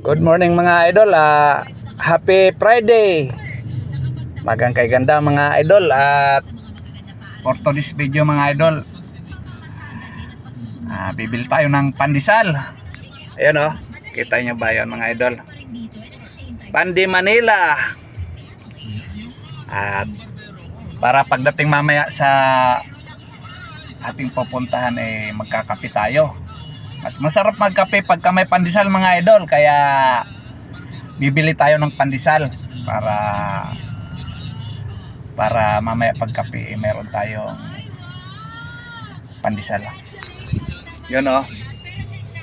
Good morning mga idol. Happy Friday. Magang kay ganda mga idol. At for today's video mga idol, bibili tayo ng pandesal. Ayun oh. Kita nyo ba yun mga idol? Pandi Manila. At para pagdating mamaya sa ating pupuntahan magkakape tayo. Mas masarap magkape pagka may pandesal mga idol, kaya bibili tayo ng pandesal para mamaya pagkape meron tayong pandesal. Yun oh.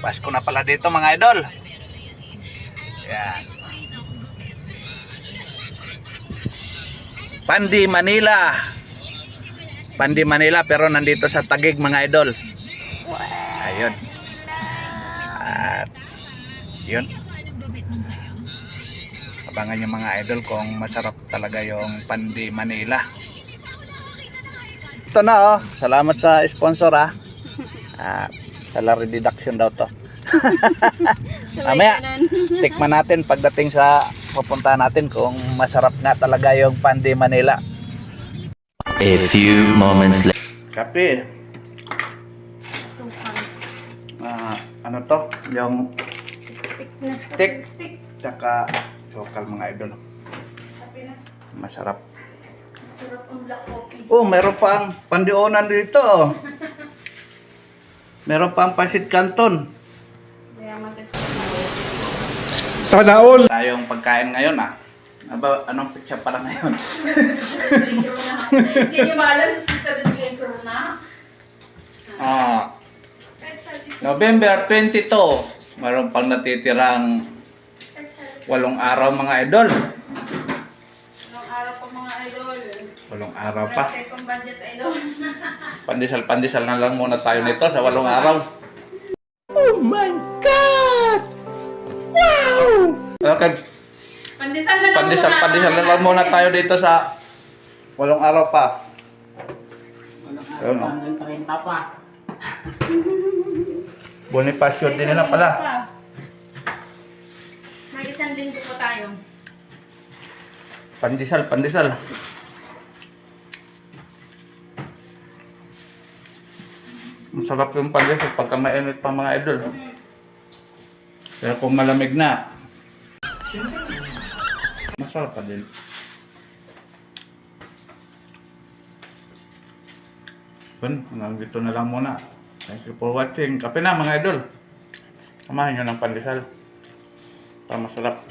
Pasko na pala dito mga idol. Yan. Pandi Manila. Pandi Manila pero nandito sa Taguig mga idol. Ayun. At yun, abangan yung mga idol kung masarap talaga yung Pandi Manila. Ito na oh, salamat sa sponsor salary deduction daw to. Mamaya tikman natin pagdating sa pupuntahan natin kung masarap nga talaga yung Pandi Manila. A few moments later. Kape. Ano to? Yung stick tsaka sukal mga idol. Masarap. Oh, meron pang pandionan dito. Meron pang pasit canton. Sana all. Tayong pagkain ngayon anong pizza pala ngayon? Hindi nyo maalam sa Biglang Corona. November 22. Meron pang natitirang 8 araw mga idol. Anong araw pa mga idol? 8 araw pa. Check ang budget idol. Pandesal na lang muna tayo nito sa 8 araw. Oh my God! Wow! Okay. Pandesal na lang Pandesal na lang muna tayo dito sa 8 araw pa. Ayun o. Bonifacio din na pala. May isang linggo pa tayo. Pandesal. Masarap yung pandesal pagka mainit pa mga idol. Pero kung malamig na, masarap pa din. Hanggang dito na lang muna. Thank you for watching. Kape na mga idol. Samahan nyo ng pandesal. Para masarap.